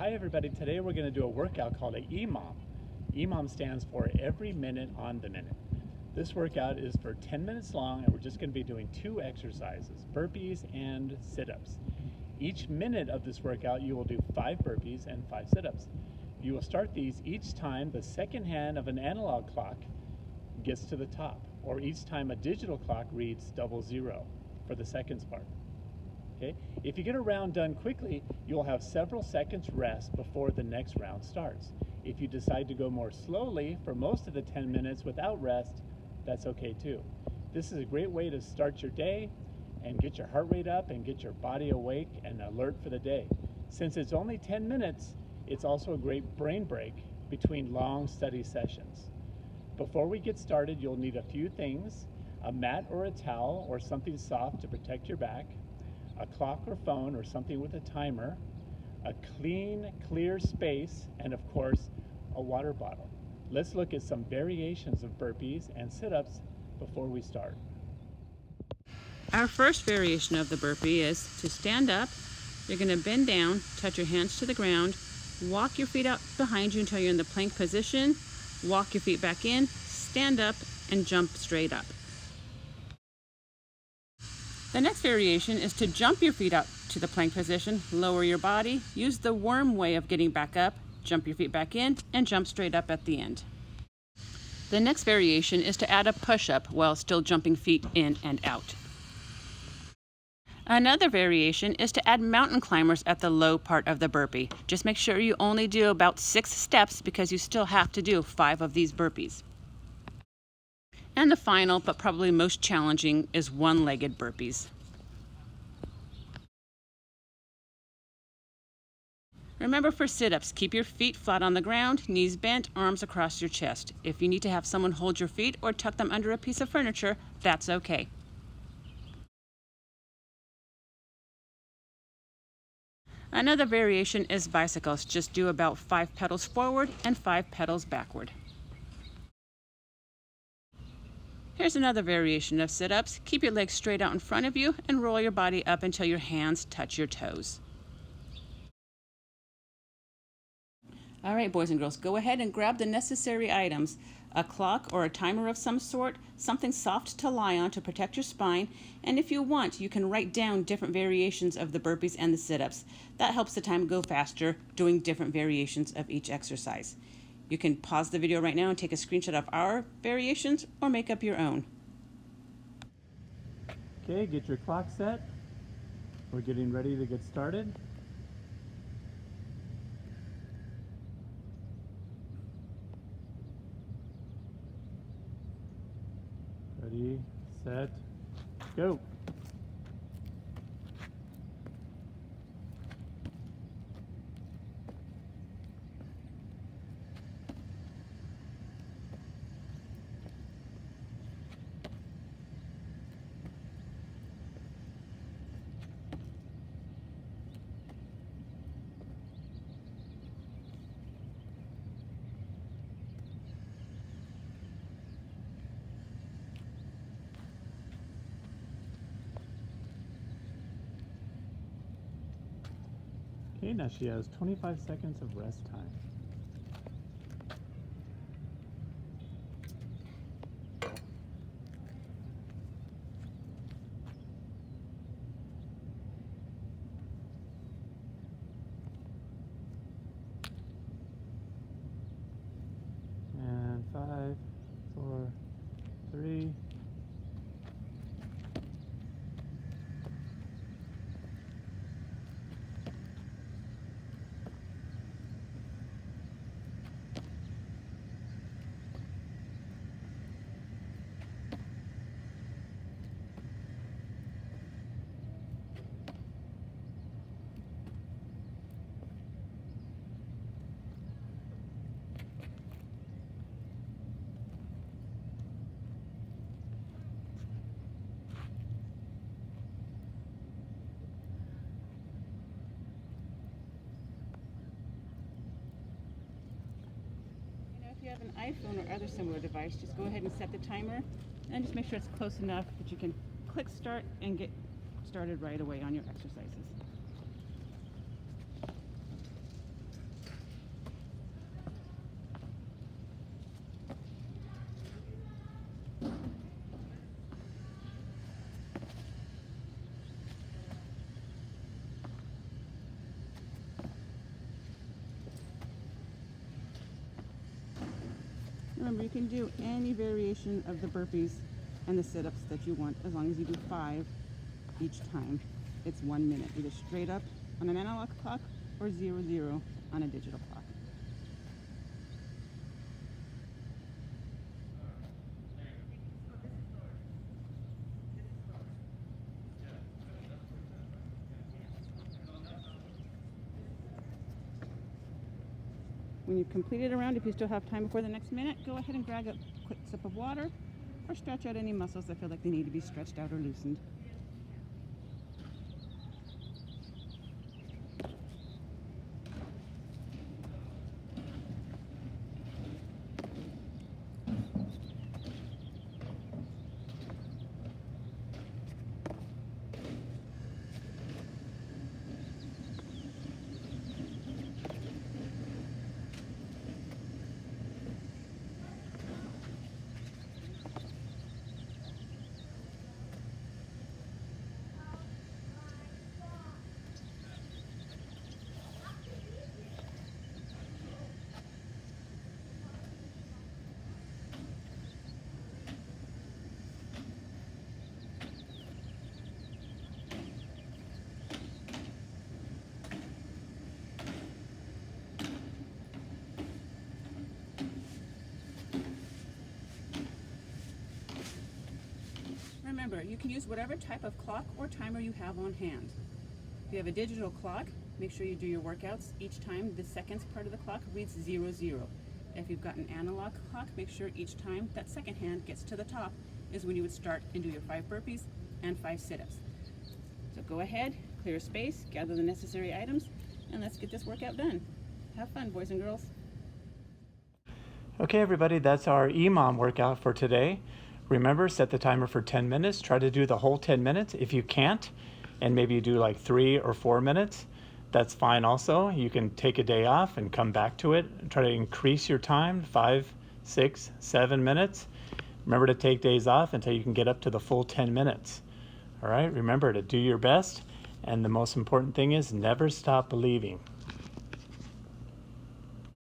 Hi everybody, today we're going to do a workout called a EMOM. EMOM stands for every minute on the minute. This workout is for 10 minutes long and we're just going to be doing 2 exercises, burpees and sit-ups. Each minute of this workout you will do 5 burpees and 5 sit-ups. You will start these each time the second hand of an analog clock gets to the top, or each time a digital clock reads 00 for the seconds part. Okay? If you get a round done quickly, you'll have several seconds rest before the next round starts. If you decide to go more slowly for most of the 10 minutes without rest, that's okay too. This is a great way to start your day and get your heart rate up and get your body awake and alert for the day. Since it's only 10 minutes, it's also a great brain break between long study sessions. Before we get started, you'll need a few things: a mat or a towel or something soft to protect your back, a clock or phone or something with a timer, a clean, clear space, and of course, a water bottle. Let's look at some variations of burpees and sit-ups before we start. Our first variation of the burpee is to stand up. You're going to bend down, touch your hands to the ground, walk your feet out behind you until you're in the plank position, walk your feet back in, stand up, and jump straight up. The next variation is to jump your feet out to the plank position, lower your body, use the worm way of getting back up, jump your feet back in, and jump straight up at the end. The next variation is to add a push-up while still jumping feet in and out. Another variation is to add mountain climbers at the low part of the burpee. Just make sure you only do about 6 steps because you still have to do 5 of these burpees. And the final, but probably most challenging, is one-legged burpees. Remember, for sit-ups, keep your feet flat on the ground, knees bent, arms across your chest. If you need to have someone hold your feet or tuck them under a piece of furniture, that's okay. Another variation is bicycles. Just do about 5 pedals forward and 5 pedals backward. Here's another variation of sit-ups. Keep your legs straight out in front of you and roll your body up until your hands touch your toes. All right, boys and girls, go ahead and grab the necessary items: a clock or a timer of some sort, something soft to lie on to protect your spine, and if you want, you can write down different variations of the burpees and the sit-ups. That helps the time go faster doing different variations of each exercise. You can pause the video right now and take a screenshot of our variations or make up your own. Okay, get your clock set. We're getting ready to get started. Ready, set, go. Okay, now she has 25 seconds of rest time. And 5, 4, 3, If you have an iPhone or other similar device, just go ahead and set the timer and just make sure it's close enough that you can click start and get started right away on your exercises. Remember, you can do any variation of the burpees and the sit-ups that you want, as long as you do 5 each time. It's 1 minute, either straight up on an analog clock or 0-0 on a digital clock. When you've completed a round, if you still have time before the next minute, go ahead and grab a quick sip of water or stretch out any muscles that feel like they need to be stretched out or loosened. Remember, you can use whatever type of clock or timer you have on hand. If you have a digital clock, make sure you do your workouts each time the seconds part of the clock reads 0-0. If you've got an analog clock, make sure each time that second hand gets to the top is when you would start and do your 5 burpees and 5 sit-ups. So go ahead, clear space, gather the necessary items, and let's get this workout done. Have fun, boys and girls. Okay, everybody, that's our EMOM workout for today. Remember, set the timer for 10 minutes. Try to do the whole 10 minutes. If you can't, and maybe you do like 3 or 4 minutes, that's fine also. You can take a day off and come back to it. Try to increase your time, 5, 6, 7 minutes. Remember to take days off until you can get up to the full 10 minutes. All right, remember to do your best. And the most important thing is never stop believing.